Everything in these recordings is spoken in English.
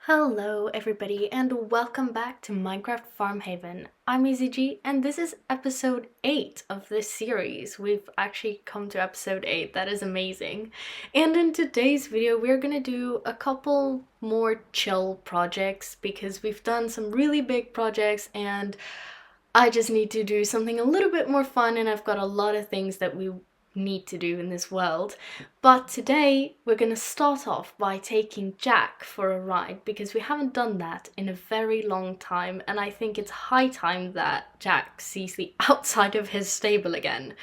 Hello everybody and welcome back to Minecraft Farm Haven. I'm EasyG and this is episode 8 of this series. We've actually come to episode 8, that is amazing. And in today's video we're gonna do a couple more chill projects because we've done some really big projects and I just need to do something a little bit more fun, and I've got a lot of things that we need to do in this world. But today we're gonna start off by taking Jack for a ride because we haven't done that in a very long time, and I think it's high time that Jack sees the outside of his stable again.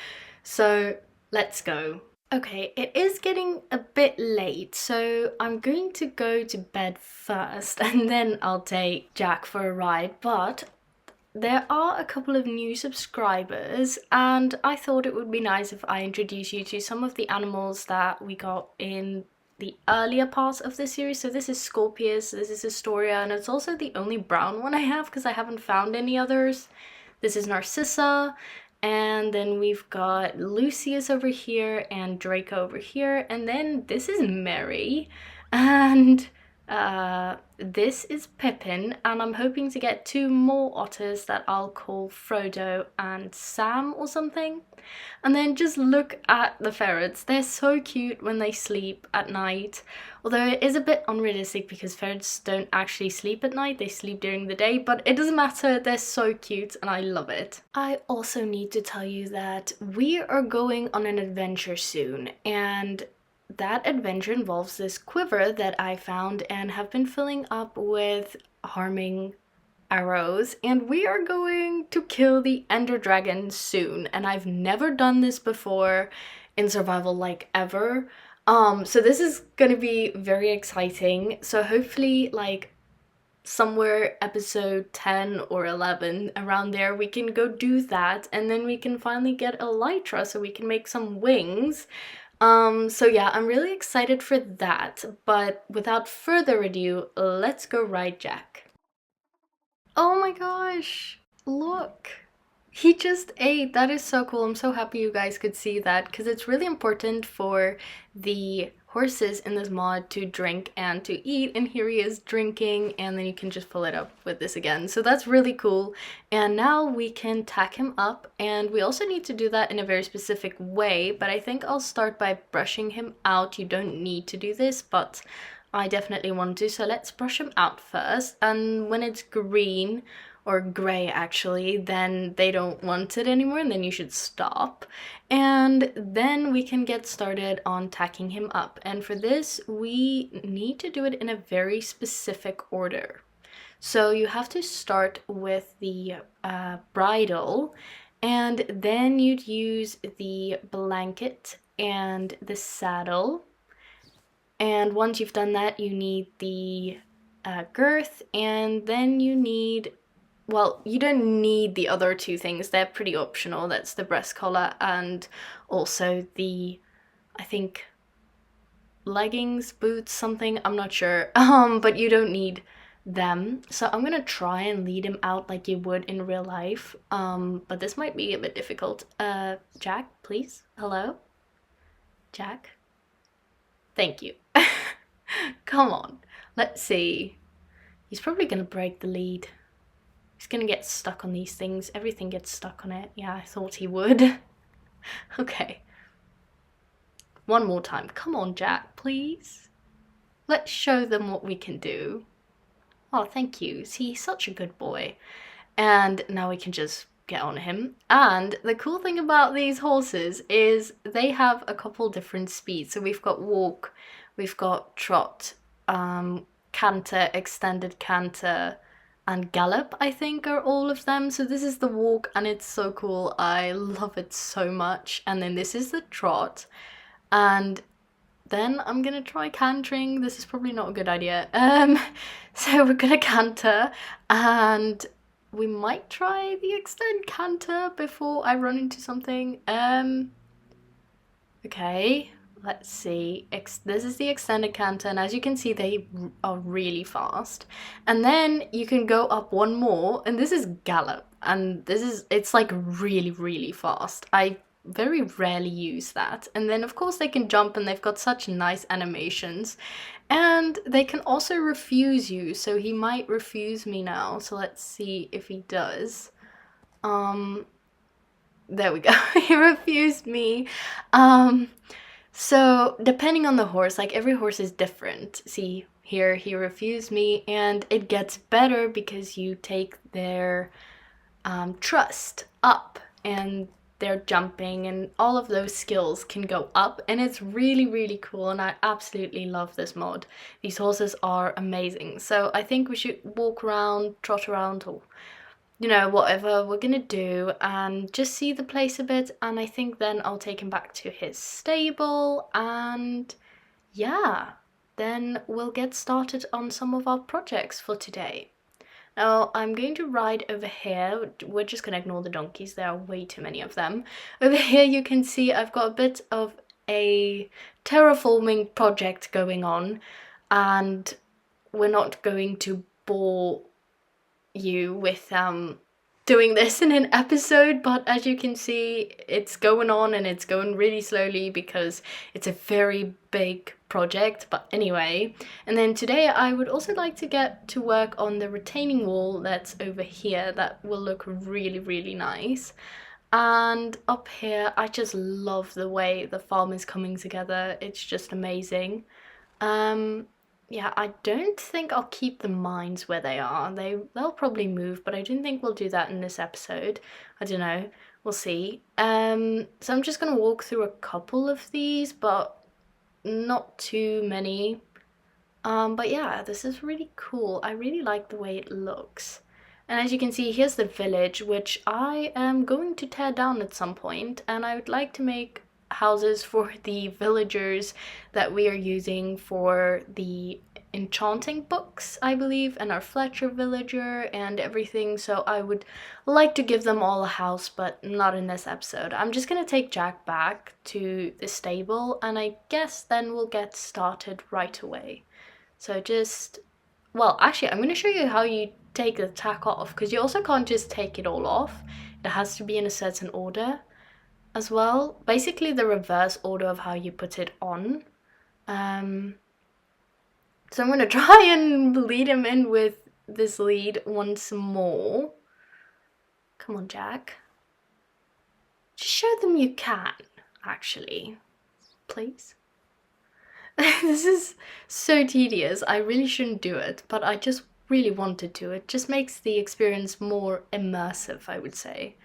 So let's go. Okay, it is getting a bit late, so I'm going to go to bed first and then I'll take Jack for a ride, but there are a couple of new subscribers, and I thought it would be nice if I introduce you to some of the animals that we got in the earlier parts of the series. So this is Scorpius, this is Astoria, and it's also the only brown one I have because I haven't found any others. This is Narcissa, and then we've got Lucius over here and Draco over here, and then this is Mary, and this is Pippin, and I'm hoping to get 2 more otters that I'll call Frodo and Sam or something. And then just look at the ferrets. They're so cute when they sleep at night, although it is a bit unrealistic because ferrets don't actually sleep at night, they sleep during the day, but it doesn't matter, they're so cute and I love it. I also need to tell you that we are going on an adventure soon, and that adventure involves this quiver that I found and have been filling up with harming arrows, and we are going to kill the Ender Dragon soon, and I've never done this before in survival, like, ever. So this is gonna be very exciting. So hopefully, like, somewhere episode 10 or 11 around there we can go do that, and then we can finally get elytra so we can make some wings. So yeah, I'm really excited for that, but without further ado, let's go ride Jack. Oh my gosh, look! He just ate. That is so cool. I'm so happy you guys could see that because it's really important for the horses in this mod to drink and to eat, and here he is drinking, and then you can just fill it up with this again. So that's really cool. And now we can tack him up, and we also need to do that in a very specific way, but I think I'll start by brushing him out. You don't need to do this, but I definitely want to, so let's brush him out first. And when it's green, or gray actually, then they don't want it anymore, and then you should stop. And then we can get started on tacking him up. And for this, we need to do it in a very specific order. So you have to start with the bridle, and then you'd use the blanket and the saddle. And once you've done that, you need the girth, and then you need, well, you don't need the other 2 things, they're pretty optional. That's the breast collar and also the, I think, leggings, boots, something, I'm not sure, but you don't need them. So I'm gonna try and lead him out like you would in real life, but this might be a bit difficult. Jack, please? Hello? Jack? Thank you. Come on, let's see. He's probably gonna break the lead. He's gonna get stuck on these things. Everything gets stuck on it. Yeah, I thought he would. Okay. One more time. Come on, Jack, please. Let's show them what we can do. Oh, thank you. See, he's such a good boy. And now we can just get on him. And the cool thing about these horses is they have a couple different speeds. So we've got walk, we've got trot, canter, extended canter, and gallop, I think, are all of them. So this is the walk, and it's so cool. I love it so much. And then this is the trot, and then I'm gonna try cantering. This is probably not a good idea. So we're gonna canter, and we might try the extend canter before I run into something. Okay, let's see. This is the extended canter, and as you can see, they are really fast. And then you can go up one more, and this is gallop, and it's like really, really fast. I very rarely use that. And then of course they can jump and they've got such nice animations. And they can also refuse you, so he might refuse me now. So let's see if he does. There we go. He refused me. So depending on the horse, like every horse is different. See, here he refused me, and it gets better because you take their trust up, and their jumping and all of those skills can go up, and it's really, really cool, and I absolutely love this mod. These horses are amazing. So I think we should walk around, trot around, or whatever we're gonna do, and just see the place a bit, and I think then I'll take him back to his stable, and yeah, then we'll get started on some of our projects for today. Now, I'm going to ride over here. We're just going to ignore the donkeys. There are way too many of them. Over here you can see I've got a bit of a terraforming project going on, and we're not going to bore you with doing this in an episode, but as you can see, it's going on and it's going really slowly because it's a very big project. But anyway, and then today I would also like to get to work on the retaining wall that's over here. That will look really, really nice. And up here, I just love the way the farm is coming together. It's just amazing. Yeah, I don't think I'll keep the mines where they are. They'll probably move, but I don't think we'll do that in this episode. I don't know. We'll see. So I'm just gonna walk through a couple of these, but not too many. But yeah, this is really cool. I really like the way it looks. And as you can see, here's the village, which I am going to tear down at some point, and I would like to make houses for the villagers that we are using for the enchanting books, I believe, and our Fletcher villager and everything. So I would like to give them all a house, but not in this episode. I'm just gonna take Jack back to the stable, and I guess then we'll get started right away. So well, actually, I'm gonna show you how you take the tack off, because you also can't just take it all off. It has to be in a certain order as well. Basically the reverse order of how you put it on. So I'm gonna try and lead him in with this lead once more. Come on, Jack. Just show them you can, actually. Please. This is so tedious. I really shouldn't do it, but I just really wanted to. It just makes the experience more immersive, I would say.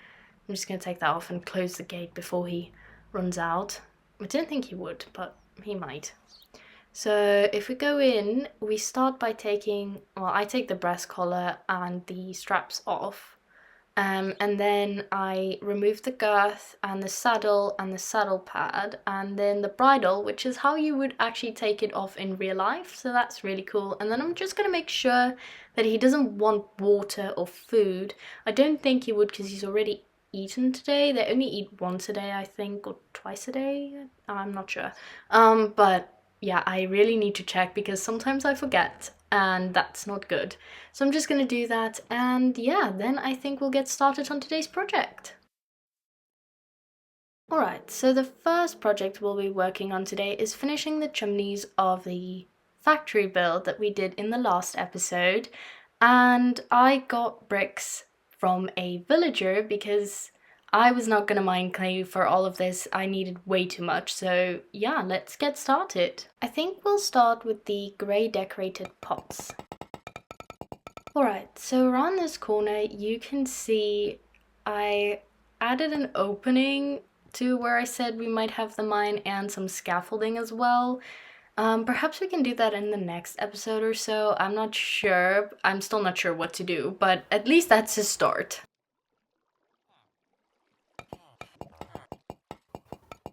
I'm just going to take that off and close the gate before he runs out. I don't think he would, but he might. So if we go in, we start by taking, well, I take the breast collar and the straps off. And then I remove the girth and the saddle pad, and then the bridle, which is how you would actually take it off in real life. So that's really cool. And then I'm just going to make sure that he doesn't want water or food. I don't think he would, because he's already eaten today. They only eat once a day, I think, or twice a day. I'm not sure. But yeah, I really need to check because sometimes I forget, and that's not good. So I'm just gonna do that, and yeah, then I think we'll get started on today's project. Alright, so the first project we'll be working on today is finishing the chimneys of the factory build that we did in the last episode. And I got bricks from a villager because I was not gonna mine clay for all of this. I needed way too much, so yeah, let's get started. I think we'll start with the grey decorated pots. Alright, so around this corner you can see I added an opening to where I said we might have the mine, and some scaffolding as well. Perhaps we can do that in the next episode or so. I'm not sure. I'm still not sure what to do, but at least that's a start.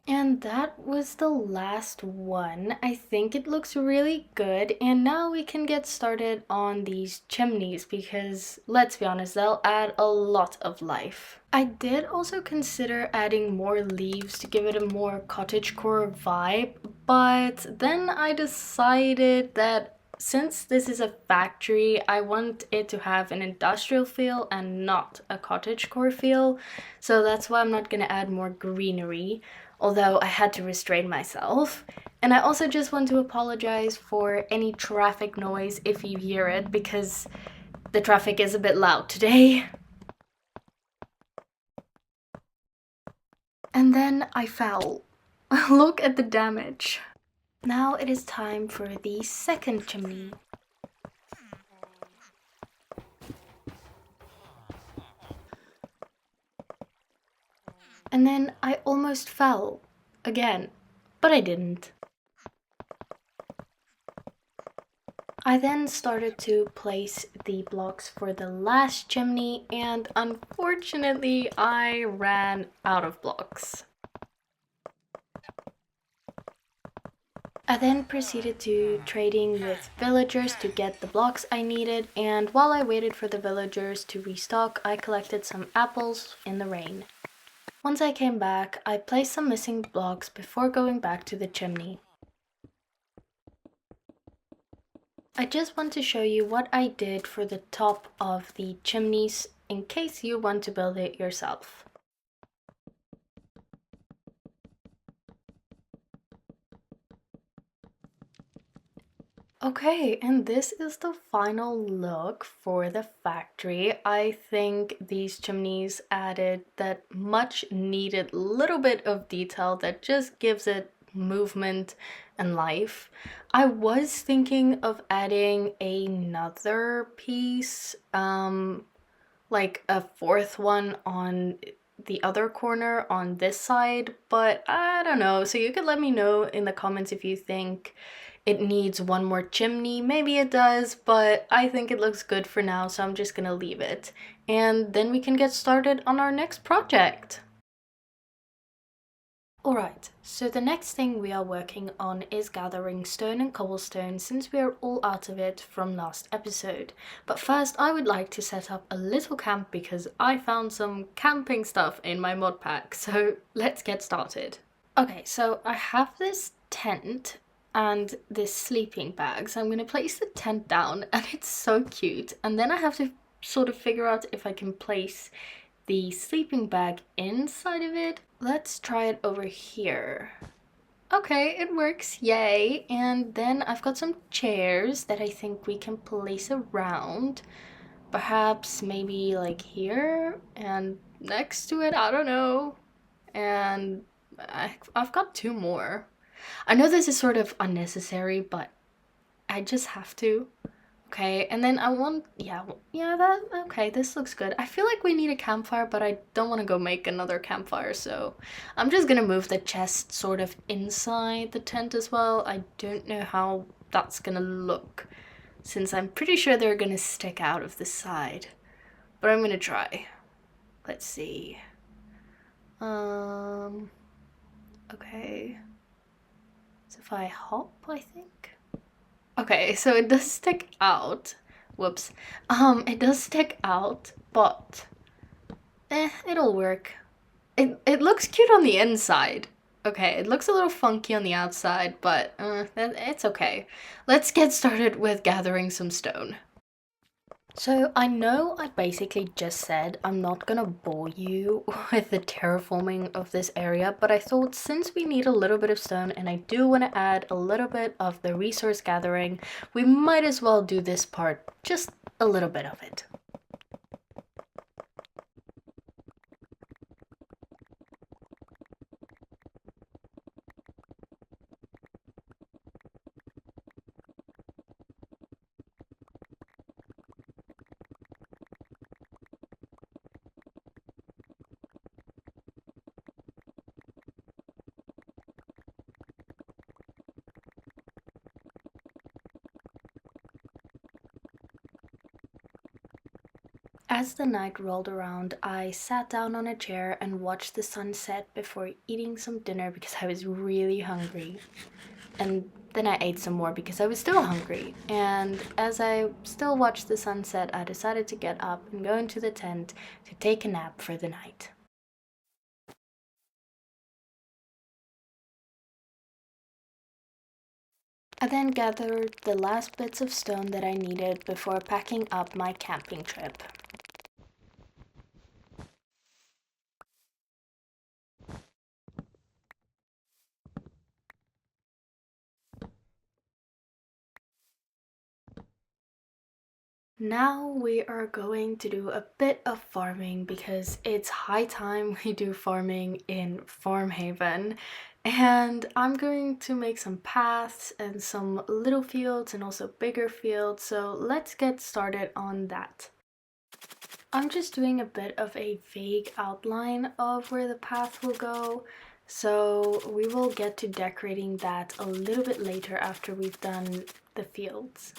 And that was the last one. I think it looks really good, and now we can get started on these chimneys because, let's be honest, they'll add a lot of life. I did also consider adding more leaves to give it a more cottagecore vibe, but then I decided that Since this is a factory, I want it to have an industrial feel and not a cottagecore feel, so that's why I'm not gonna add more greenery, although I had to restrain myself. And I also just want to apologize for any traffic noise if you hear it, because the traffic is a bit loud today. And then I fell. Look at the damage. Now it is time for the second chimney. And then I almost fell again, but I didn't. I then started to place the blocks for the last chimney, and unfortunately I ran out of blocks. I then proceeded to trading with villagers to get the blocks I needed, and while I waited for the villagers to restock, I collected some apples in the rain. Once I came back, I placed some missing blocks before going back to the chimney. I just want to show you what I did for the top of the chimneys in case you want to build it yourself. Okay, and this is the final look for the factory. I think these chimneys added that much needed little bit of detail that just gives it movement and life. I was thinking of adding another piece, like a fourth one on the other corner on this side, but I don't know. So you could let me know in the comments if you think it needs one more chimney. Maybe it does, but I think it looks good for now, so I'm just gonna leave it. And then we can get started on our next project. Alright, so the next thing we are working on is gathering stone and cobblestone, since we are all out of it from last episode. But first I would like to set up a little camp because I found some camping stuff in my mod pack, so let's get started. Okay, so I have this tent and this sleeping bag, so I'm gonna place the tent down and it's so cute, and then I have to sort of figure out if I can place the sleeping bag inside of it. Let's try it over here. Okay, it works, yay. And then I've got some chairs that I think we can place around. Perhaps maybe like here and next to it, I don't know. And I've got two more. I know this is sort of unnecessary, but I just have to. Okay, and then I want, okay, this looks good. I feel like we need a campfire, but I don't want to go make another campfire, so I'm just gonna move the chest sort of inside the tent as well. I don't know how that's gonna look, since I'm pretty sure they're gonna stick out of the side, but I'm gonna try. Let's see. Okay. So if I hop, I think. Okay, so it does stick out. Whoops. It does stick out, but it'll work. It looks cute on the inside. Okay, it looks a little funky on the outside, but it's okay. Let's get started with gathering some stone. So I know I basically just said I'm not gonna bore you with the terraforming of this area, but I thought since we need a little bit of stone and I do want to add a little bit of the resource gathering, we might as well do this part, just a little bit of it. As the night rolled around, I sat down on a chair and watched the sun set before eating some dinner because I was really hungry. And then I ate some more because I was still hungry. And as I still watched the sunset, I decided to get up and go into the tent to take a nap for the night. I then gathered the last bits of stone that I needed before packing up my camping trip. Now we are going to do a bit of farming because it's high time we do farming in Farmhaven. And I'm going to make some paths and some little fields and also bigger fields, so let's get started on that. I'm just doing a bit of a vague outline of where the path will go, so we will get to decorating that a little bit later after we've done the fields.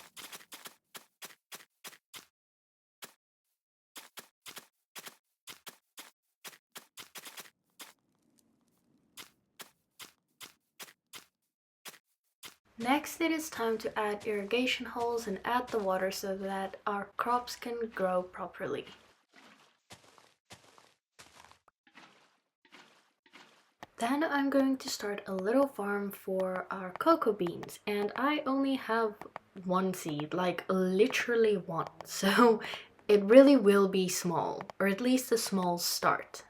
Next, it is time to add irrigation holes and add the water so that our crops can grow properly. Then I'm going to start a little farm for our cocoa beans, and I only have one seed, like literally one, so it really will be small, or at least a small start.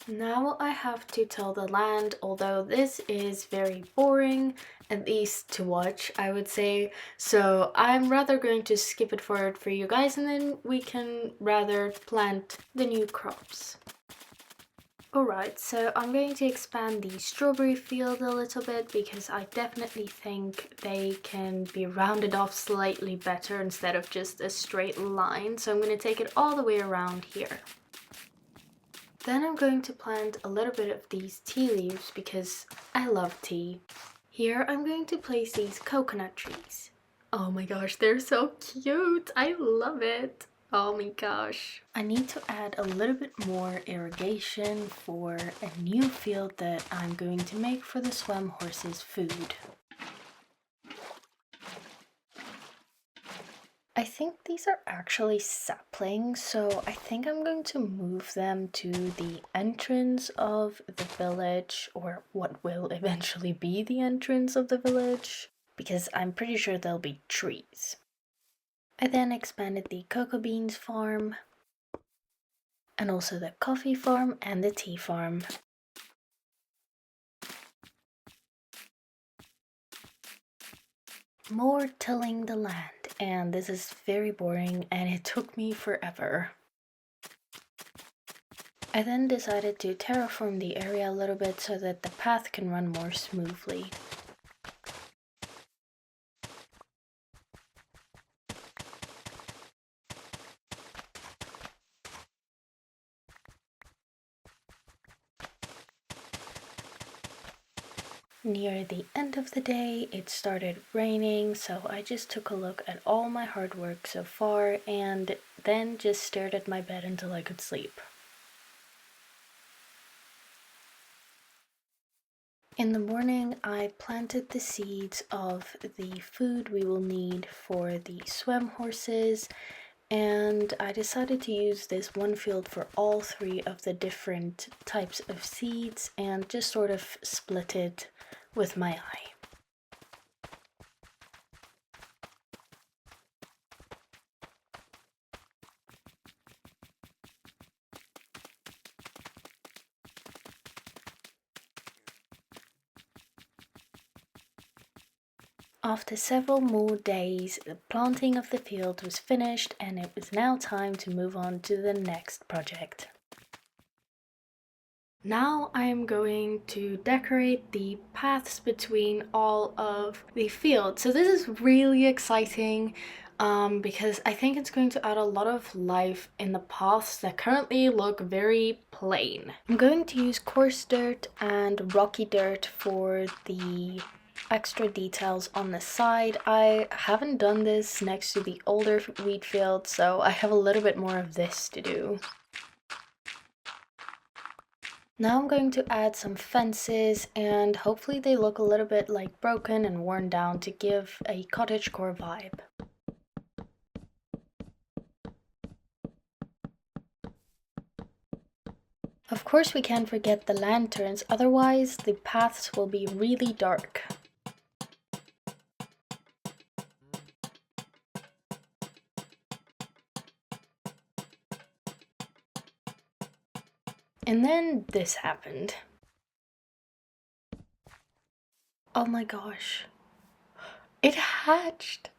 Now I have to till the land, although this is very boring, at least to watch, I would say. So I'm rather going to skip it forward for you guys and then we can rather plant the new crops. Alright, so I'm going to expand the strawberry field a little bit because I definitely think they can be rounded off slightly better instead of just a straight line. So I'm going to take it all the way around here. Then I'm going to plant a little bit of these tea leaves because I love tea. Here I'm going to place these coconut trees. Oh my gosh, they're so cute! I love it! Oh my gosh. I need to add a little bit more irrigation for a new field that I'm going to make for the swam horses' food. I think these are actually saplings, so I think I'm going to move them to the entrance of the village, or what will eventually be the entrance of the village, because I'm pretty sure they'll be trees. I then expanded the cocoa beans farm, and also the coffee farm and the tea farm. More tilling the land, and this is very boring and it took me forever. I then decided to terraform the area a little bit so that the path can run more smoothly. Near the end of the day, it started raining, so I just took a look at all my hard work so far and then just stared at my bed until I could sleep. In the morning, I planted the seeds of the food we will need for the swim horses, and I decided to use this one field for all three of the different types of seeds and just sort of split it with my eye. After several more days, the planting of the field was finished and it was now time to move on to the next project. Now I am going to decorate the paths between all of the fields. So this is really exciting because I think it's going to add a lot of life in the paths that currently look very plain. I'm going to use coarse dirt and rocky dirt for the extra details on the side. I haven't done this next to the older wheat field, so I have a little bit more of this to do. Now I'm going to add some fences and hopefully they look a little bit like broken and worn down to give a cottagecore vibe. Of course we can't forget the lanterns, otherwise the paths will be really dark. And then this happened. Oh my gosh. It hatched.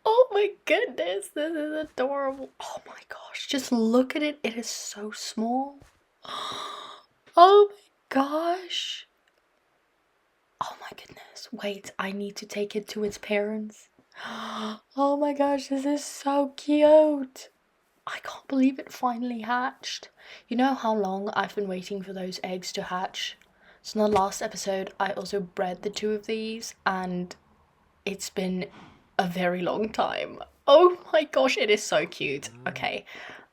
Oh my goodness, this is adorable. Oh my gosh, just look at it. It is so small. Oh my gosh. Oh my goodness. Wait, I need to take it to its parents. Oh my gosh, this is so cute. I can't believe it finally hatched. You know how long I've been waiting for those eggs to hatch? So in the last episode, I also bred the two of these, and it's been a very long time. Oh my gosh, it is so cute. Okay,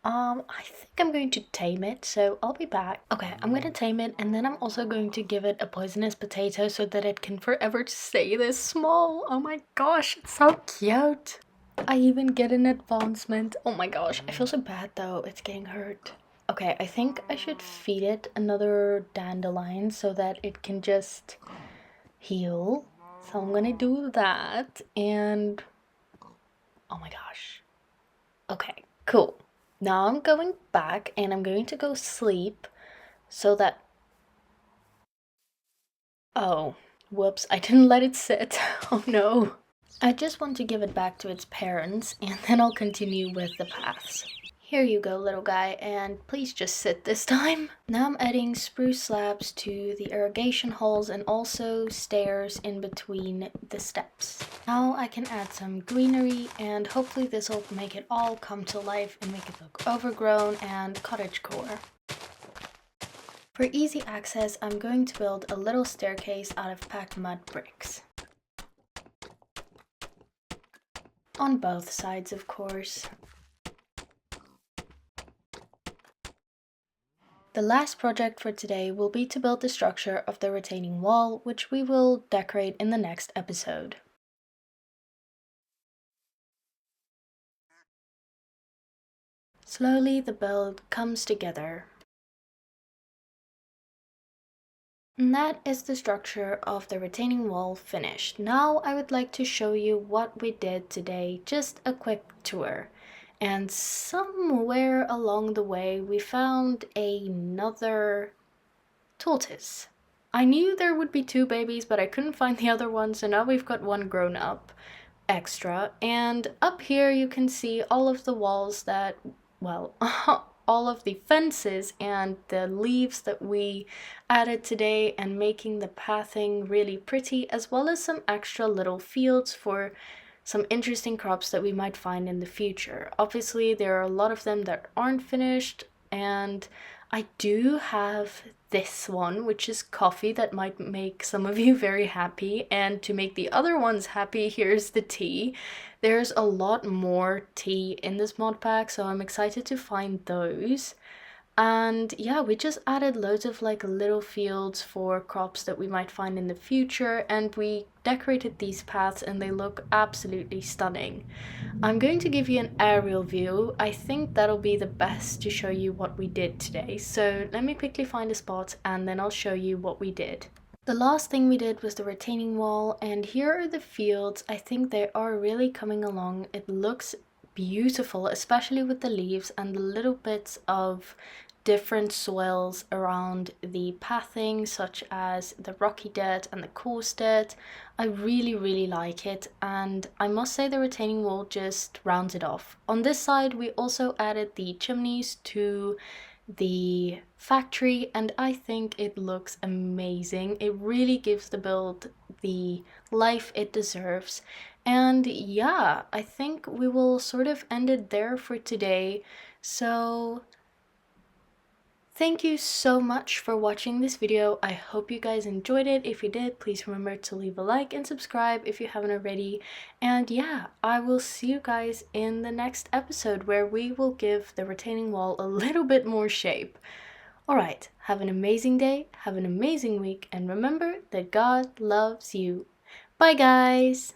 I think I'm going to tame it, so I'll be back. Okay, I'm gonna tame it, and then I'm also going to give it a poisonous potato so that it can forever stay this small. Oh my gosh, it's so cute. I even get an advancement. Oh my gosh, I feel so bad though, it's getting hurt. Okay, I think I should feed it another dandelion so that it can just heal. So I'm gonna do that, and oh my gosh. Okay, cool. Now I'm going back and I'm going to go sleep so that... Oh, whoops, I didn't let it sit. Oh no. I just want to give it back to its parents, and then I'll continue with the paths. Here you go, little guy, and please just sit this time. Now I'm adding spruce slabs to the irrigation holes and also stairs in between the steps. Now I can add some greenery, and hopefully this will make it all come to life and make it look overgrown and cottagecore. For easy access, I'm going to build a little staircase out of packed mud bricks. On both sides, of course. The last project for today will be to build the structure of the retaining wall, which we will decorate in the next episode. Slowly the build comes together. And that is the structure of the retaining wall finished. Now I would like to show you what we did today, just a quick tour. And somewhere along the way we found another tortoise. I knew there would be two babies, but I couldn't find the other one, so now we've got one grown up extra. And up here you can see all of the walls that, well, all of the fences and the leaves that we added today, and making the pathing really pretty, as well as some extra little fields for some interesting crops that we might find in the future. Obviously there are a lot of them that aren't finished, and I do have this one, which is coffee, that might make some of you very happy. And to make the other ones happy, here's the tea. There's a lot more tea in this mod pack, so I'm excited to find those. And yeah, we just added loads of like little fields for crops that we might find in the future, and we decorated these paths and they look absolutely stunning. I'm going to give you an aerial view. I think that'll be the best to show you what we did today. So let me quickly find a spot and then I'll show you what we did. The last thing we did was the retaining wall, and here are the fields. I think they are really coming along. It looks beautiful, especially with the leaves and the little bits of different soils around the pathing, such as the rocky dirt and the coarse dirt. I really like it, and I must say the retaining wall just rounds it off. On this side we also added the chimneys to the factory, and I think it looks amazing. It really gives the build the life it deserves. And yeah, I think we will sort of end it there for today. So thank you so much for watching this video. I hope you guys enjoyed it. If you did, please remember to leave a like and subscribe if you haven't already. And yeah, I will see you guys in the next episode, where we will give the retaining wall a little bit more shape. Alright, have an amazing day, have an amazing week, and remember that God loves you. Bye guys!